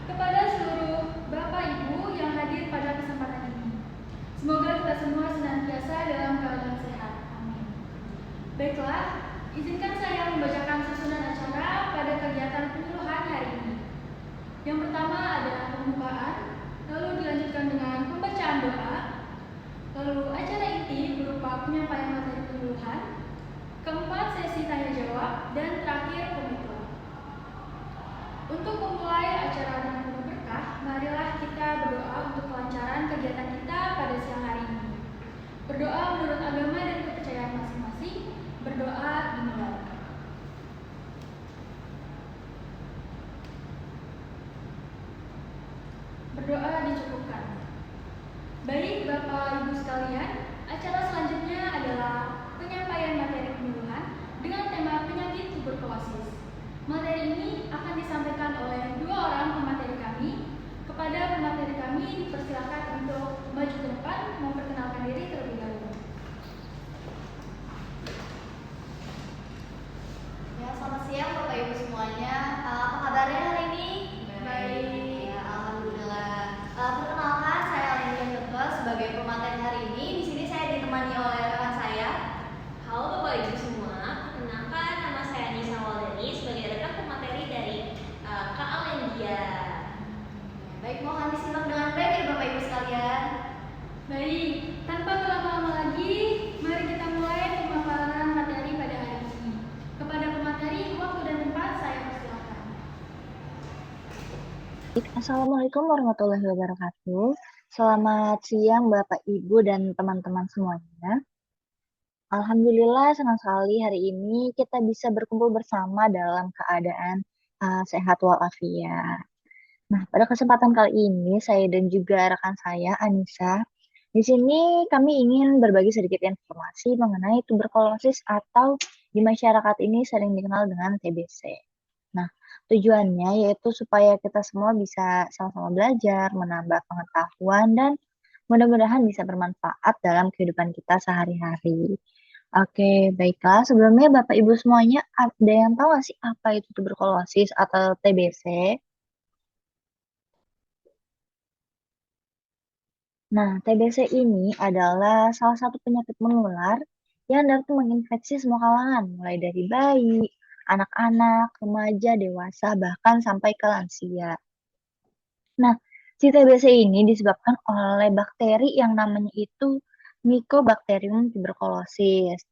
kepada seluruh Bapak Ibu yang hadir pada kesempatan ini. Semoga kita semua senantiasa dalam keadaan sehat. Amin. Baiklah, izinkan saya membacakan susunan acara pada kegiatan penyuluhan hari ini. Yang pertama adalah pembukaan, lalu dilanjutkan dengan pembacaan doa, lalu acara inti berupa penyampaian materi penyuluhan, keempat sesi tanya jawab, dan terakhir penutup. Untuk memulai acara dengan penuh berkah, marilah kita berdoa untuk kelancaran kegiatan kita pada siang hari ini. Berdoa menurut agama dan kepercayaan masing-masing, berdoa dimulai. Berdoa dicukupkan. Baik Bapak Ibu sekalian, acara selanjutnya adalah penyampaian materi penyuluhan dengan tema penyakit tuberkulosis. Materi ini akan disampaikan oleh dua orang pemateri kami. Kepada pemateri kami dipersilakan untuk maju ke depan memperkenalkan diri terlebih dahulu. Ya, selamat siang Bapak Ibu semuanya. Apa kabarnya hari ini? Baik. Ya, alhamdulillah. Perkenalkan, saya Leni Ketua sebagai pemateri hari ini. Di sini saya ditemani oleh rekan saya. Halo Bapak Ibu semua, perkenalkan nama saya Nisa Waldani sebagai rekan pemateri dari Kak Alendia. Baik, mohon disimak dengan baik ya Bapak Ibu sekalian. Baik, tanpa berlama-lama lagi, mari kita mulai pemaparan materi pada hari ini. Kepada pemateri, waktu dan tempat saya persilakan. Assalamualaikum warahmatullahi wabarakatuh. Selamat siang Bapak, Ibu, dan teman-teman semuanya. Alhamdulillah senang sekali hari ini kita bisa berkumpul bersama dalam keadaan sehat walafiat. Nah, pada kesempatan kali ini saya dan juga rekan saya Anissa, di sini kami ingin berbagi sedikit informasi mengenai tuberkulosis atau di masyarakat ini sering dikenal dengan TBC. Nah, tujuannya yaitu supaya kita semua bisa sama-sama belajar, menambah pengetahuan, dan mudah-mudahan bisa bermanfaat dalam kehidupan kita sehari-hari. Oke, baiklah. Sebelumnya Bapak Ibu semuanya, ada yang tahu nggak sih apa itu tuberkulosis atau TBC? Nah, TBC ini adalah salah satu penyakit menular yang dapat menginfeksi semua kalangan, mulai dari bayi, anak-anak, remaja, dewasa, bahkan sampai ke lansia. Nah, si TBC ini disebabkan oleh bakteri yang namanya itu Mycobacterium tuberculosis.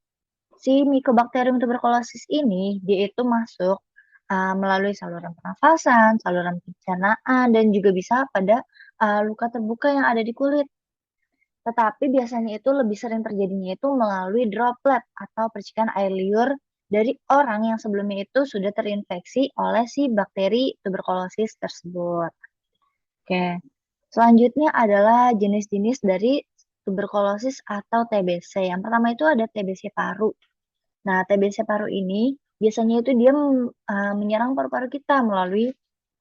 Si Mycobacterium tuberculosis ini dia itu masuk melalui saluran pernafasan, saluran pencernaan, dan juga bisa pada luka terbuka yang ada di kulit. Tetapi biasanya itu lebih sering terjadinya itu melalui droplet atau percikan air liur dari orang yang sebelumnya itu sudah terinfeksi oleh si bakteri tuberkulosis tersebut. Oke, selanjutnya adalah jenis-jenis dari tuberkulosis atau TBC. Yang pertama itu ada TBC paru. Nah, TBC paru ini biasanya itu dia menyerang paru-paru kita melalui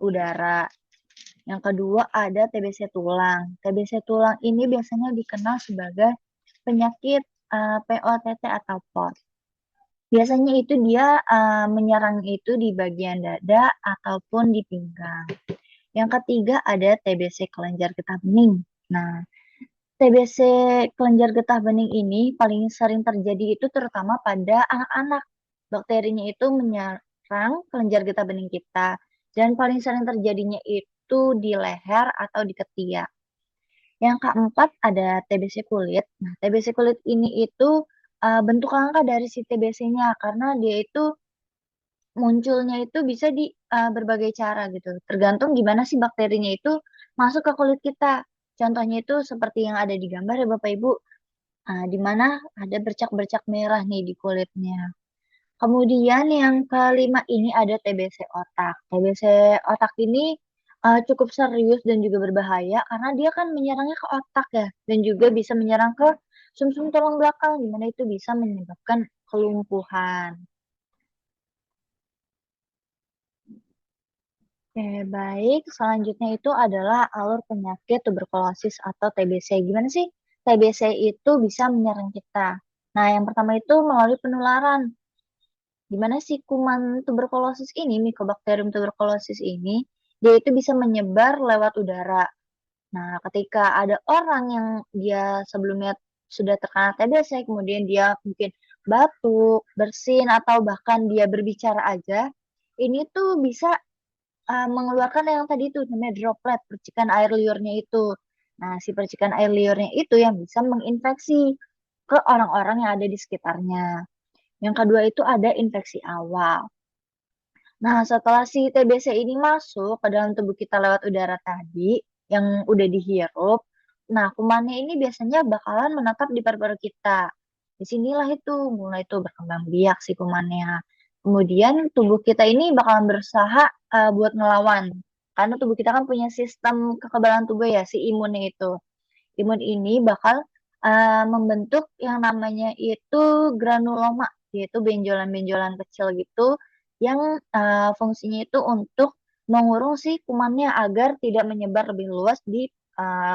udara. Yang kedua ada TBC tulang. TBC tulang ini biasanya dikenal sebagai penyakit POTT atau POT. Biasanya itu dia menyerang itu di bagian dada ataupun di pinggang. Yang ketiga ada TBC kelenjar getah bening. Nah, TBC kelenjar getah bening ini paling sering terjadi itu terutama pada anak-anak. Bakterinya itu menyerang kelenjar getah bening kita dan paling sering terjadinya itu di leher atau di ketiak. Yang keempat ada TBC kulit. Nah, TBC kulit ini itu bentuk langka dari si TBC-nya karena dia itu munculnya itu bisa di berbagai cara gitu. Tergantung gimana sih bakterinya itu masuk ke kulit kita. Contohnya itu seperti yang ada di gambar ya Bapak Ibu, di mana ada bercak-bercak merah nih di kulitnya. Kemudian yang kelima ini ada TBC otak. TBC otak ini cukup serius dan juga berbahaya karena dia kan menyerangnya ke otak ya, dan juga bisa menyerang ke sumsum tulang belakang, di mana itu bisa menyebabkan kelumpuhan. Oke, baik. Selanjutnya itu adalah alur penyakit tuberkulosis atau TBC. Gimana sih TBC itu bisa menyerang kita? Nah, yang pertama itu melalui penularan. Gimana sih kuman tuberkulosis ini, Mycobacterium tuberculosis ini, dia itu bisa menyebar lewat udara. Nah, ketika ada orang yang dia sebelumnya sudah terkena TBC, kemudian dia mungkin batuk, bersin, atau bahkan dia berbicara aja, ini tuh bisa mengeluarkan yang tadi tuh namanya droplet, percikan air liurnya itu. Nah, si percikan air liurnya itu yang bisa menginfeksi ke orang-orang yang ada di sekitarnya. Yang kedua itu ada infeksi awal. Nah, setelah si TBC ini masuk ke dalam tubuh kita lewat udara tadi yang udah dihirup, nah kumannya ini biasanya bakalan menetap di paru-paru kita. Disinilah itu mulai tuh berkembang biak si kumannya. Kemudian tubuh kita ini bakalan berusaha buat ngelawan. Karena tubuh kita kan punya sistem kekebalan tubuh ya, si imunnya itu. Imun ini bakal membentuk yang namanya itu granuloma, yaitu benjolan-benjolan kecil gitu yang fungsinya itu untuk mengurung si kumannya agar tidak menyebar lebih luas di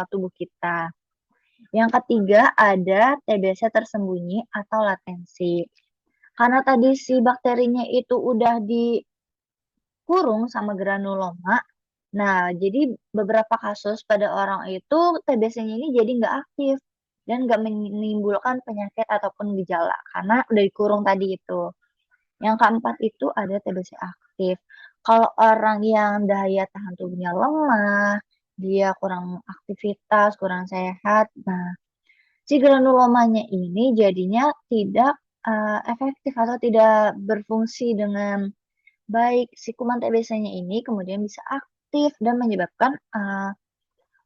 tubuh kita. Yang ketiga ada TBC tersembunyi atau latensi. Karena tadi si bakterinya itu udah dikurung sama granuloma, nah, jadi beberapa kasus pada orang itu TBC-nya ini jadi nggak aktif dan nggak menimbulkan penyakit ataupun gejala karena udah dikurung tadi itu. Yang keempat itu ada TBC aktif. Kalau orang yang daya tahan tubuhnya lemah, dia kurang aktivitas, kurang sehat, nah si granulomanya ini jadinya tidak efektif atau tidak berfungsi dengan baik. Si kuman TBC-nya ini kemudian bisa aktif dan menyebabkan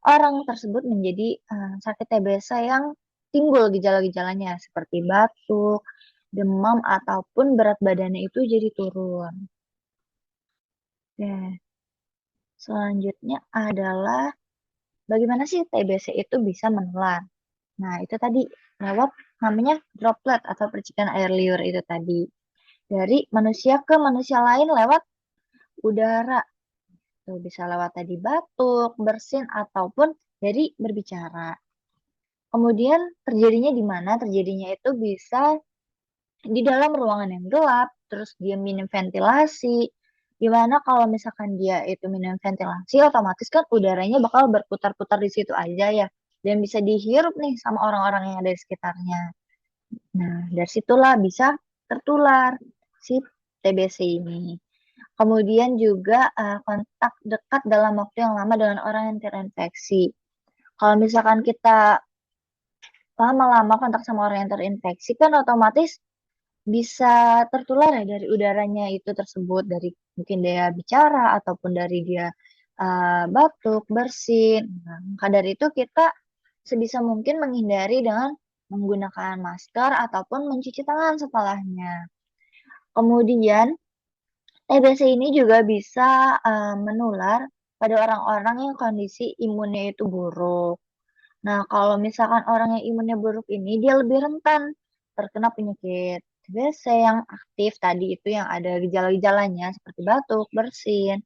orang tersebut menjadi sakit TBC yang timbul gejala-gejalanya seperti batuk, demam, ataupun berat badannya itu jadi turun. Oke, selanjutnya adalah bagaimana sih TBC itu bisa menular. Nah, itu tadi lewat namanya droplet atau percikan air liur itu tadi. Dari manusia ke manusia lain lewat udara. Tuh, bisa lewat tadi batuk, bersin, ataupun dari berbicara. Kemudian terjadinya di mana? Terjadinya itu bisa di dalam ruangan yang gelap, terus dia minim ventilasi. Gimana kalau misalkan dia itu minim ventilasi, otomatis kan udaranya bakal berputar-putar di situ aja ya. Dan bisa dihirup nih sama orang-orang yang ada di sekitarnya. Nah, dari situlah bisa tertular si TBC ini. Kemudian juga kontak dekat dalam waktu yang lama dengan orang yang terinfeksi. Kalau misalkan kita lama-lama kontak sama orang yang terinfeksi, kan otomatis bisa tertular ya dari udaranya itu tersebut, dari mungkin dia bicara ataupun dari dia batuk, bersin. Nah, maka dari itu kita sebisa mungkin menghindari dengan menggunakan masker ataupun mencuci tangan setelahnya. Kemudian TBC ini juga bisa menular pada orang-orang yang kondisi imunnya itu buruk. Nah, kalau misalkan orang yang imunnya buruk ini, dia lebih rentan terkena penyakit TBC yang aktif tadi itu yang ada gejala-gejalanya seperti batuk, bersin.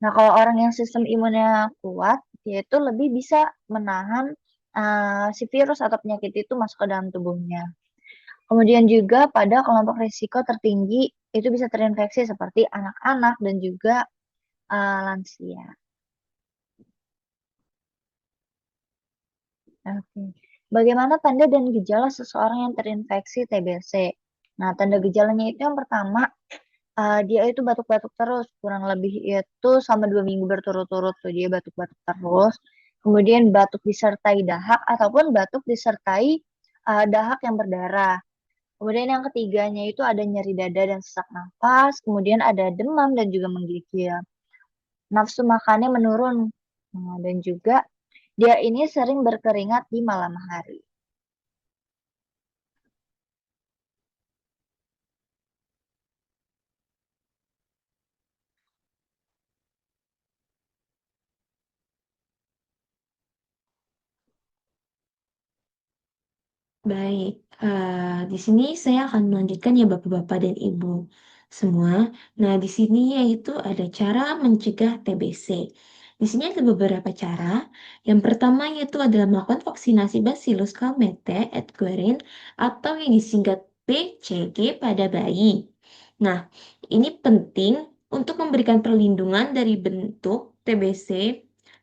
Nah, kalau orang yang sistem imunnya kuat, dia itu lebih bisa menahan si virus atau penyakit itu masuk ke dalam tubuhnya. Kemudian juga pada kelompok risiko tertinggi itu bisa terinfeksi seperti anak-anak dan juga lansia. Oke. Bagaimana tanda dan gejala seseorang yang terinfeksi TBC? Nah, tanda gejalanya itu yang pertama, dia itu batuk-batuk terus, kurang lebih itu selama 2 minggu berturut-turut tuh dia batuk-batuk terus. Kemudian batuk disertai dahak ataupun batuk disertai dahak yang berdarah. Kemudian yang ketiganya itu ada nyeri dada dan sesak nafas, kemudian ada demam dan juga menggigil. Nafsu makannya menurun, dan juga dia ini sering berkeringat di malam hari. Baik, di sini saya akan melanjutkan ya Bapak-Bapak dan Ibu semua. Nah, di sini yaitu ada cara mencegah TBC. Di sini ada beberapa cara. Yang pertama yaitu adalah melakukan vaksinasi Bacillus calmette et guerin atau yang disingkat BCG pada bayi. Nah, ini penting untuk memberikan perlindungan dari bentuk TBC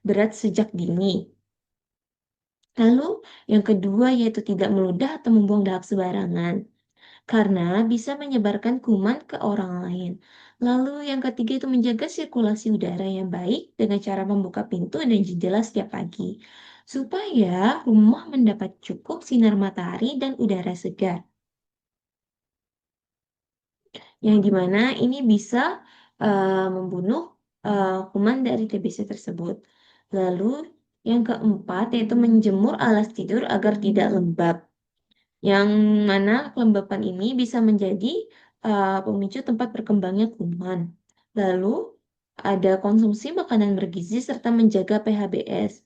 berat sejak dini. Lalu yang kedua yaitu tidak meludah atau membuang dahak sembarangan karena bisa menyebarkan kuman ke orang lain. Lalu yang ketiga itu menjaga sirkulasi udara yang baik dengan cara membuka pintu dan jendela setiap pagi supaya rumah mendapat cukup sinar matahari dan udara segar. Yang dimana ini bisa membunuh kuman dari TBC tersebut. Lalu yang keempat yaitu menjemur alas tidur agar tidak lembab. Yang mana kelembapan ini bisa menjadi pemicu tempat berkembangnya kuman. Lalu ada konsumsi makanan bergizi serta menjaga PHBS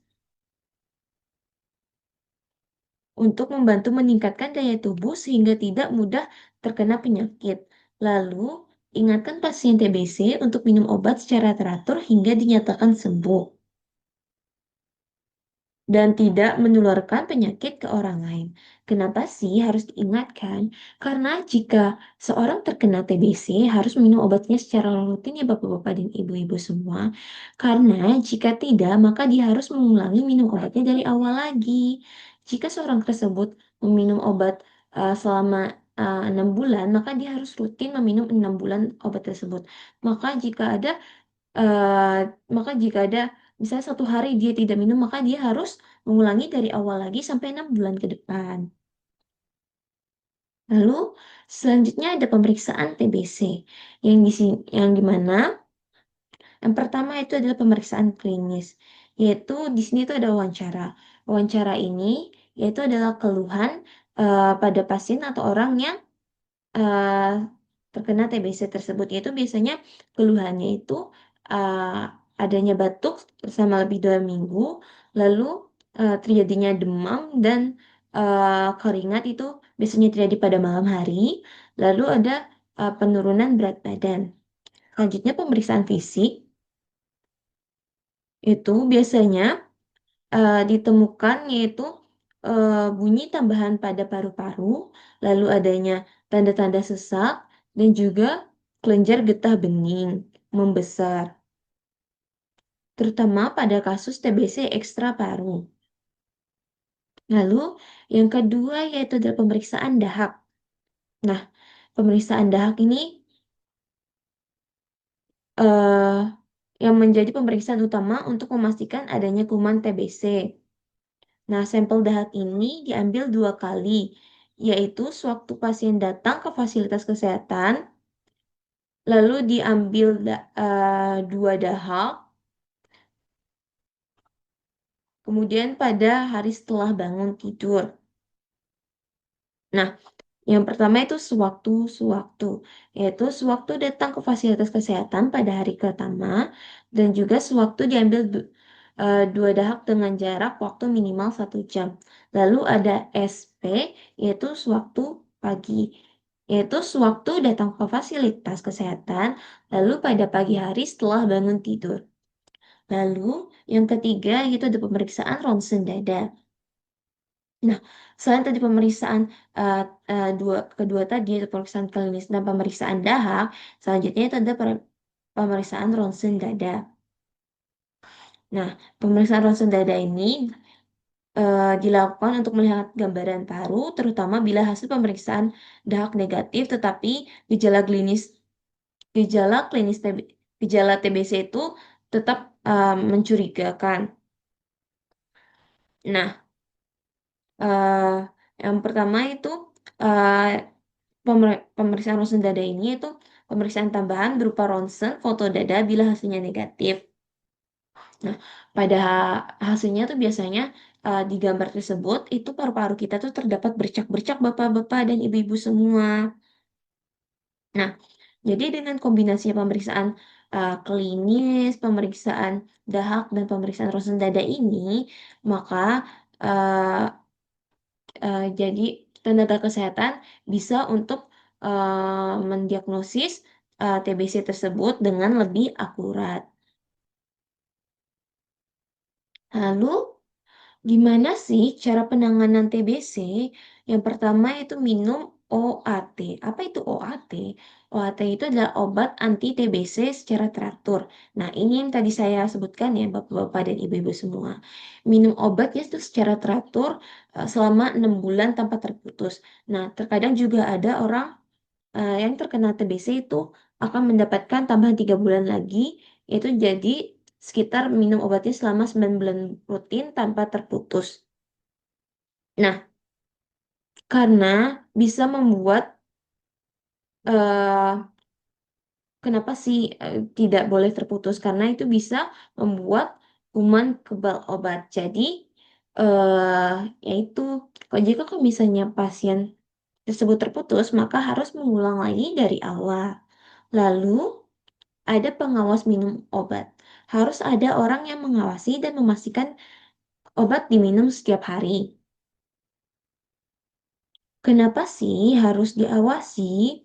untuk membantu meningkatkan daya tubuh sehingga tidak mudah terkena penyakit. Lalu, ingatkan pasien TBC untuk minum obat secara teratur hingga dinyatakan sembuh dan tidak menularkan penyakit ke orang lain. Kenapa sih harus diingatkan? Karena jika seorang terkena TBC harus minum obatnya secara rutin ya Bapak-bapak dan Ibu-ibu semua. Karena jika tidak, maka dia harus mengulangi minum obatnya dari awal lagi. Jika seorang tersebut meminum obat selama 6 bulan, maka dia harus rutin meminum 6 bulan obat tersebut. Maka jika ada eh, maka jika ada misalnya 1 hari dia tidak minum, maka dia harus mengulangi dari awal lagi sampai 6 bulan ke depan. Lalu selanjutnya ada pemeriksaan TBC yang yang dimana yang pertama itu adalah pemeriksaan klinis, yaitu di sini itu ada wawancara. Wawancara ini yaitu adalah keluhan pada pasien atau orang yang eh, terkena TBC tersebut, yaitu biasanya keluhannya itu eh, adanya batuk selama lebih 2 minggu, lalu terjadinya demam dan keringat itu biasanya terjadi pada malam hari, lalu ada penurunan berat badan. Selanjutnya pemeriksaan fisik itu biasanya ditemukan yaitu bunyi tambahan pada paru-paru, lalu adanya tanda-tanda sesak, dan juga kelenjar getah bening membesar, terutama pada kasus TBC ekstra paru. Lalu yang kedua yaitu adalah pemeriksaan dahak. Nah, pemeriksaan dahak ini eh, yang menjadi pemeriksaan utama untuk memastikan adanya kuman TBC. Nah, sampel dahak ini diambil 2 kali, yaitu sewaktu pasien datang ke fasilitas kesehatan, lalu diambil 2 dahak, kemudian pada hari setelah bangun tidur. Nah, yang pertama itu sewaktu-sewaktu, yaitu sewaktu datang ke fasilitas kesehatan pada hari pertama, dan juga sewaktu diambil 2 dahak dengan jarak waktu minimal 1 jam. Lalu ada SP, yaitu sewaktu pagi, yaitu sewaktu datang ke fasilitas kesehatan, lalu pada pagi hari setelah bangun tidur. Lalu yang ketiga yaitu ada pemeriksaan ronsen dada. Nah, selain tadi pemeriksaan kedua tadi itu pemeriksaan klinis dan pemeriksaan dahak, selanjutnya itu ada pemeriksaan ronsen dada. Nah, pemeriksaan ronsen dada ini dilakukan untuk melihat gambaran paru, terutama bila hasil pemeriksaan dahak negatif, tetapi gejala klinis gejala klinis gejala TBC itu tetap mencurigakan. Nah, eh, yang pertama itu eh, pemeriksaan ronsen dada ini itu pemeriksaan tambahan berupa ronsen foto dada bila hasilnya negatif. Nah, pada hasilnya tuh biasanya di gambar tersebut itu paru-paru kita tuh terdapat bercak-bercak bapak-bapak dan ibu-ibu semua. Nah, jadi dengan kombinasi pemeriksaan klinis, pemeriksaan dahak dan pemeriksaan ronsen dada ini, maka uh, jadi tenaga kesehatan bisa untuk mendiagnosis TBC tersebut dengan lebih akurat. Lalu, gimana sih cara penanganan TBC? Yang pertama itu minum OAT. Apa itu OAT? OAT itu adalah obat anti TBC secara teratur. Nah, ini yang tadi saya sebutkan ya, Bapak-bapak dan Ibu-ibu semua. Minum obatnya itu secara teratur selama 6 bulan tanpa terputus. Nah, terkadang juga ada orang yang terkena TBC itu akan mendapatkan tambahan 3 bulan lagi, yaitu jadi sekitar minum obatnya selama 9 bulan rutin tanpa terputus. Nah, karena bisa membuat eh, kenapa sih tidak boleh terputus? Karena itu bisa membuat kuman kebal obat. Jadi, eh yaitu jika kalau misalnya pasien tersebut terputus, maka harus mengulang lagi dari awal. Lalu, ada pengawas minum obat. Harus ada orang yang mengawasi dan memastikan obat diminum setiap hari. Kenapa sih harus diawasi?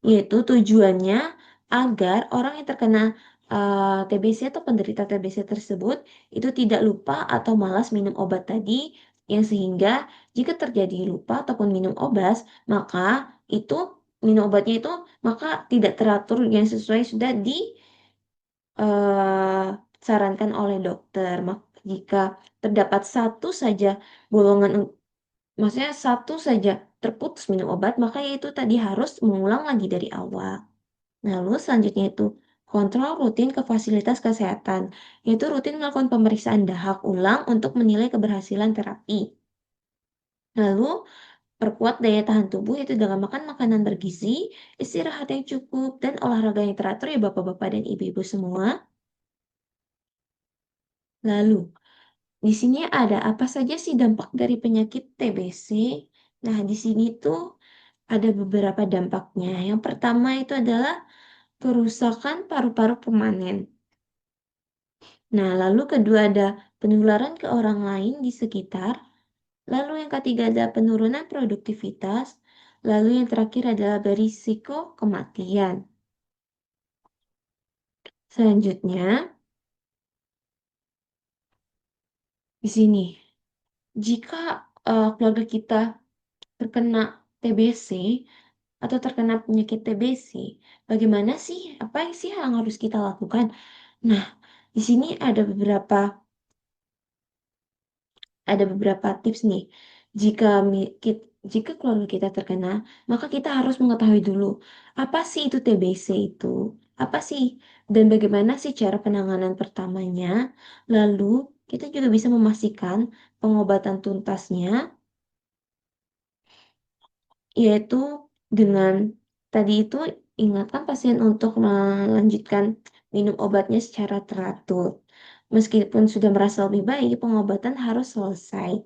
Yaitu tujuannya agar orang yang terkena TBC atau penderita TBC tersebut itu tidak lupa atau malas minum obat tadi, yang sehingga jika terjadi lupa ataupun minum obat, maka itu minum obatnya itu maka tidak teratur yang sesuai sudah disarankan oleh dokter. Jika terdapat satu saja golongan, maksudnya satu saja terputus minum obat, maka itu tadi harus mengulang lagi dari awal. Lalu selanjutnya itu kontrol rutin ke fasilitas kesehatan, yaitu rutin melakukan pemeriksaan dahak ulang untuk menilai keberhasilan terapi. Lalu perkuat daya tahan tubuh yaitu dengan makan makanan bergizi, istirahat yang cukup, dan olahraga yang teratur ya Bapak-bapak dan Ibu-ibu semua. Lalu, di sini ada apa saja sih dampak dari penyakit TBC? Nah, di sini tuh ada beberapa dampaknya. Yang pertama itu adalah kerusakan paru-paru permanen. Nah, lalu kedua ada penularan ke orang lain di sekitar. Lalu yang ketiga ada penurunan produktivitas. Lalu yang terakhir adalah berisiko kematian. Selanjutnya, di sini, jika keluarga kita terkena TBC atau terkena penyakit TBC, bagaimana sih? Apa sih yang harus kita lakukan? Nah, di sini ada beberapa tips nih. Jika keluarga kita terkena, maka kita harus mengetahui dulu apa sih itu TBC itu, apa sih dan bagaimana sih cara penanganan pertamanya. Lalu kita juga bisa memastikan pengobatan tuntasnya, yaitu dengan tadi itu ingatkan pasien untuk melanjutkan minum obatnya secara teratur. Meskipun sudah merasa lebih baik, pengobatan harus selesai.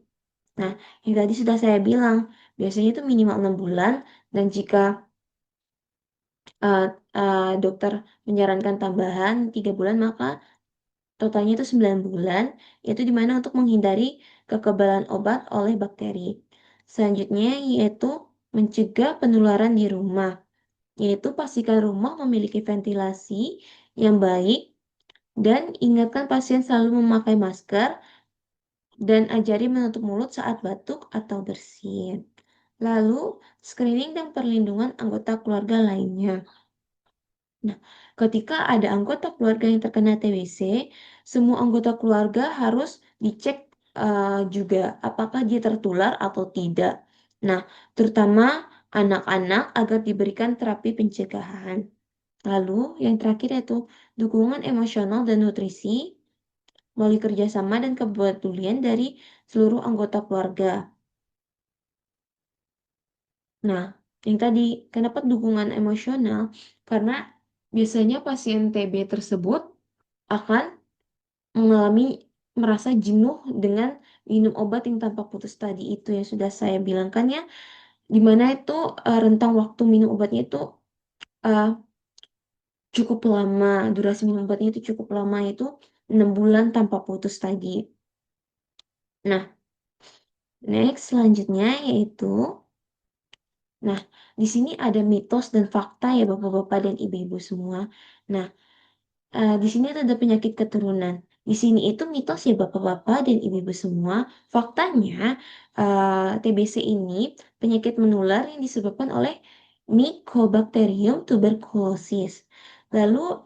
Nah, yang tadi sudah saya bilang, biasanya itu minimal 6 bulan, dan jika dokter menyarankan tambahan 3 bulan, maka totalnya itu 9 bulan, yaitu dimana untuk menghindari kekebalan obat oleh bakteri. Selanjutnya yaitu mencegah penularan di rumah, yaitu pastikan rumah memiliki ventilasi yang baik, dan ingatkan pasien selalu memakai masker, dan ajari menutup mulut saat batuk atau bersin. Lalu, screening dan perlindungan anggota keluarga lainnya. Nah, ketika ada anggota keluarga yang terkena TBC, semua anggota keluarga harus dicek juga apakah dia tertular atau tidak. Nah, terutama anak-anak agar diberikan terapi pencegahan. Lalu, yang terakhir yaitu dukungan emosional dan nutrisi melalui kerjasama dan kepedulian dari seluruh anggota keluarga. Nah, yang tadi, kenapa dukungan emosional? Karena biasanya pasien TB tersebut akan mengalami merasa jenuh dengan minum obat yang tanpa putus tadi itu yang sudah saya bilangkan ya, dimana itu rentang waktu minum obatnya itu uh, cukup lama, durasi minum obatnya itu cukup lama, itu 6 bulan tanpa putus tadi. Nah, next selanjutnya yaitu, nah di sini ada mitos dan fakta ya Bapak-bapak dan Ibu-ibu semua. Nah, di sini ada penyakit keturunan. Di sini itu mitos ya bapak-bapak dan ibu-ibu semua. Faktanya TBC ini penyakit menular yang disebabkan oleh Mycobacterium tuberculosis. Lalu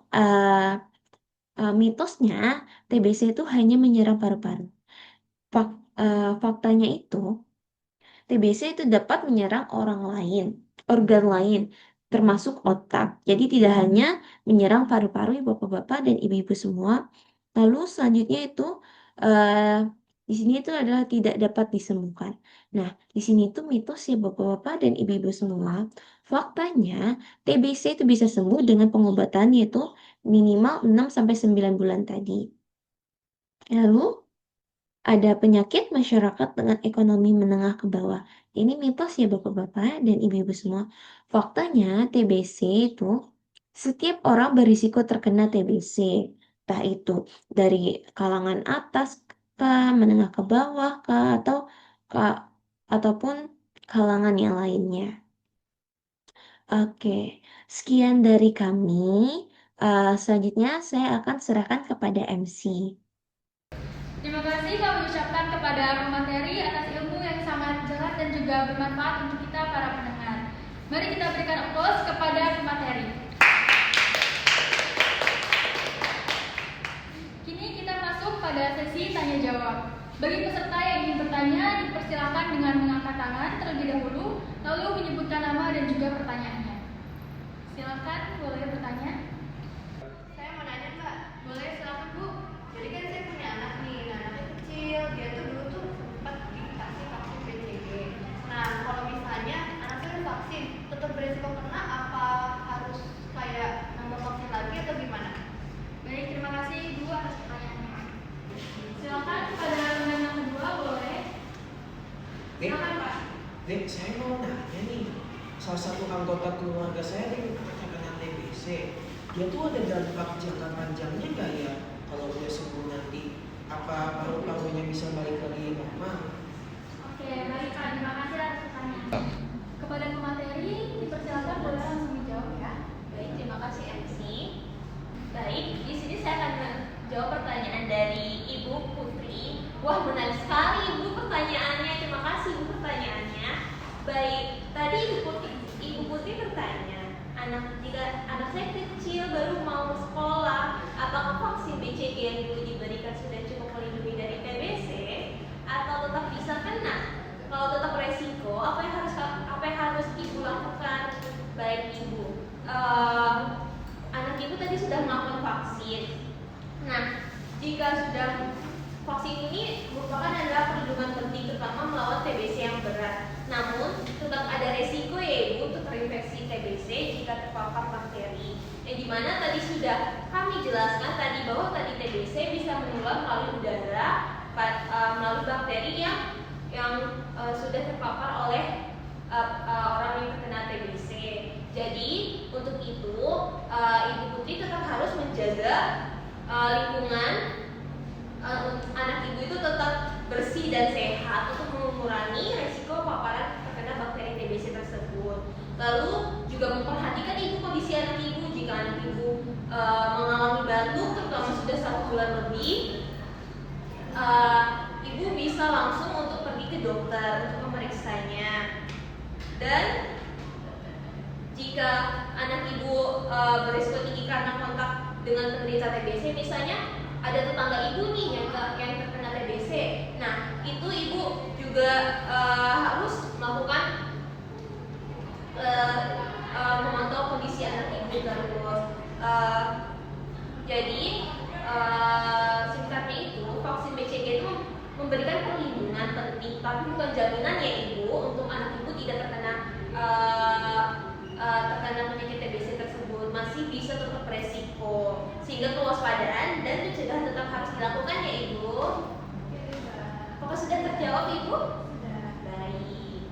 mitosnya TBC itu hanya menyerang paru-paru. Faktanya itu TBC itu dapat menyerang organ lain, termasuk otak. Jadi tidak hanya menyerang paru-paru ya bapak-bapak dan ibu-ibu semua. Lalu selanjutnya itu eh, di sini itu adalah tidak dapat disembuhkan. Nah, di sini itu mitos ya bapak-bapak dan ibu-ibu semua. Faktanya TBC itu bisa sembuh dengan pengobatan yaitu minimal 6 sampai 9 bulan tadi. Lalu ada penyakit masyarakat dengan ekonomi menengah ke bawah. Ini mitos ya bapak-bapak dan ibu-ibu semua. Faktanya TBC itu setiap orang berisiko terkena TBC. Entah itu dari kalangan atas kah, menengah ke bawah kah, ataupun kalangan yang lainnya. Oke, sekian dari kami. Selanjutnya saya akan serahkan kepada MC. Terima kasih kami ucapkan kepada pemateri atas ilmu yang sangat jelas dan juga bermanfaat untuk kita para pendengar. Mari kita berikan aplaus kepada pemateri. Kini kita masuk pada sesi tanya jawab. Bagi peserta yang ingin bertanya, dipersilakan dengan mengangkat tangan terlebih dahulu, lalu menyebutkan nama dan juga pertanyaannya. Silakan, boleh bertanya. Saya mau nanya Mbak, boleh silakan Bu. Jadi kan saya punya anak nih, nah, anaknya kecil, dia tuh dulu tuh sempat dikasih vaksin BCG. Nah kalau misalnya anak saya udah vaksin, tetap beresiko kena apa harus kayak nambah vaksin lagi atau gimana? Baik, terima kasih Ibu atas pertanyaannya. Silakan pada pertanyaan yang kedua, boleh. Silakan Pak. Dek, saya mau nanya nih, salah satu anggota keluarga saya yang terkena TBC, dia tuh ada dampak jangka panjangnya nggak ya? Kalau dia sembuh nanti, apa paru-parunya bisa balik lagi normal? Oke, baik Kak, terima kasih atas pertanyaan. Kepada pemateri, dipersilakan boleh langsung dijawab ya. Baik, terima kasih MC. Baik, di sini saya akan menjawab pertanyaan dari Ibu Putri. Wah, menarik sekali Ibu pertanyaannya. Terima kasih Ibu pertanyaannya. Baik, tadi Ibu Putri bertanya, jika anak saya kecil baru mau sekolah, apakah vaksin BCG yang dulu diberikan sudah cukup melindungi dari TBC atau tetap bisa kena? Kalau tetap resiko, apa yang harus Ibu lakukan? Baik Ibu, anak Ibu tadi sudah melakukan vaksin. Nah, jika sudah vaksin ini merupakan adalah perlindungan penting terutama melawan TBC yang berat. Namun, tetap ada resiko ya Ibu untuk terinfeksi TBC jika terpapar bakteri. Yang dimana tadi sudah kami jelaskan tadi bahwa tadi TBC bisa menular melalui udara, melalui bakteri yang sudah terpapar oleh orang yang terkena TBC. Jadi, untuk itu Ibu Putri tetap harus menjaga lingkungan anak Ibu itu tetap bersih dan sehat untuk mengurangi resiko paparan terkena bakteri TBC tersebut. Lalu juga memperhatikan Ibu kondisi anak Ibu. Jika anak Ibu mengalami batuk terutama sudah 1 bulan lebih, Ibu bisa langsung untuk pergi ke dokter untuk memeriksanya. Dan jika anak Ibu berisiko tinggi karena kontak dengan penderita TBC, misalnya ada tetangga Ibu nih yang terkena TBC. Nah, itu Ibu juga harus melakukan memantau kondisi anak Ibu terus. Jadi singkatnya itu vaksin BCG itu memberikan perlindungan penting, tapi bukan jaminan ya Ibu untuk anak Ibu tidak terkena penyakit TBC tersebut. Masih bisa tetap resiko, sehingga kewaspadaan dan pencegahan tetap harus dilakukan ya Ibu. Apakah sudah terjawab Ibu? Sudah. Baik.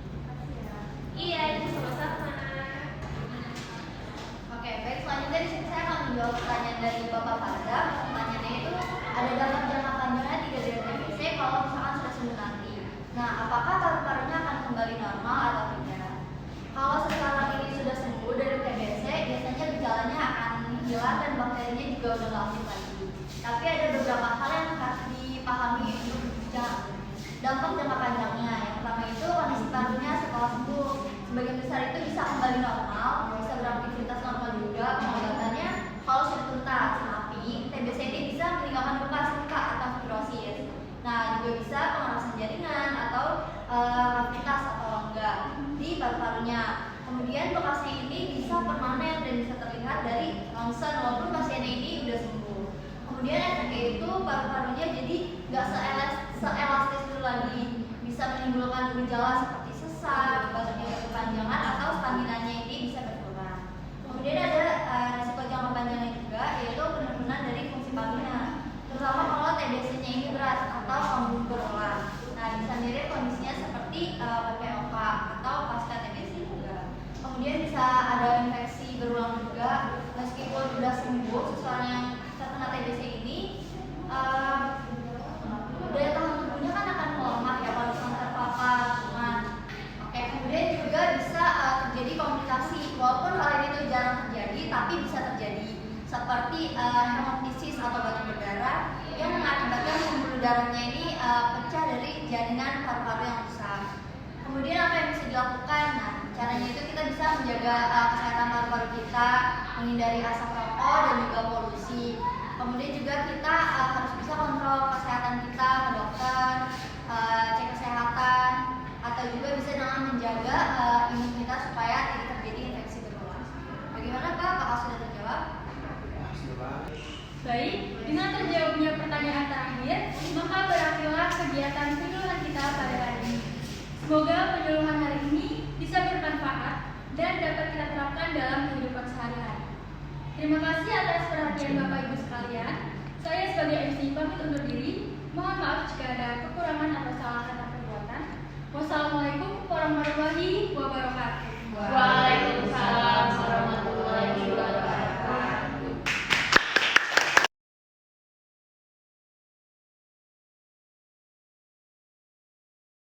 Iya, Ibu sama-sama. Oke, baik, selanjutnya di sini saya akan menjawab pertanyaan dari Bapak Farda. Pertanyaannya itu ada dampak jangka panjangnya tidak dari TBC kalau misalkan sudah sembuh nanti. Nah, apakah paru-parunya akan kembali normal atau tidak? Kalau sekarang ini sudah sembuh dari TBC, biasanya gejalanya akan hilang dan bakterinya juga udah nggak aktif lagi. Tapi ada beberapa hal yang dampak jangka panjangnya. Yang pertama itu kondisi parunya setelah sembuh sebagian besar itu bisa kembali normal, bisa beraktivitas normal juga pengobatannya kalau sudah tuntas. Tapi TBC ini bisa meninggalkan bekas luka atau fibrosis. Nah, juga bisa pengerasan jaringan atau aktivitas atau rongga di paru-parunya. Kemudian bekasnya ini bisa permanen dan bisa terlihat dari ronsen walaupun pasiennya ini udah sembuh. Kemudian efeknya itu paru-parunya jadi nggak seelastis dulu lagi, bisa menimbulkan gejala seperti sesak, batuknya berkepanjangan atau stamina-nya ini bisa berkurang. Kemudian ada risiko jangka panjangnya juga, yaitu penurunan dari fungsi stamina, terutama kalau TBC-nya ini berat atau kambuh berulang. Nah, bisa mirip kondisinya seperti PPOK atau pasca TBC juga. Kemudian bisa ada infeksi berulang juga, meskipun sudah sembuh seseorang yang terkena TBC ini, daya tahan tubuhnya kan akan melemah ya kalau misalnya terpapar kuman. Oke, kemudian juga bisa terjadi komplikasi, walaupun hal ini tuh jarang terjadi, tapi bisa terjadi seperti hemoptisis atau batuk berdarah yang mengakibatkan pembuluh darahnya ini pecah dari jaringan paru-paru yang rusak. Kemudian apa yang bisa dilakukan? Nah, caranya itu kita bisa menjaga kesehatan paru-paru kita, menghindari asap rokok dan juga polusi. Kemudian juga kita harus bisa kontrol kesehatan kita ke dokter, cek kesehatan, atau juga bisa dengan menjaga imun kita supaya tidak terjadi infeksi berulang. Bagaimana Pak? Apakah sudah terjawab? Baik, dengan terjawabnya pertanyaan terakhir, maka berakhirlah kegiatan penyuluhan kita pada hari ini. Semoga penyuluhan hari ini bisa bermanfaat dan dapat kita terapkan dalam kehidupan sehari-hari. Terima kasih atas perhatian Bapak Ibu sekalian. Saya sebagai MC pamit undur diri. Mohon maaf jika ada kekurangan atau salah kata perbuatan. Wassalamualaikum warahmatullahi wabarakatuh. Waalaikumsalam.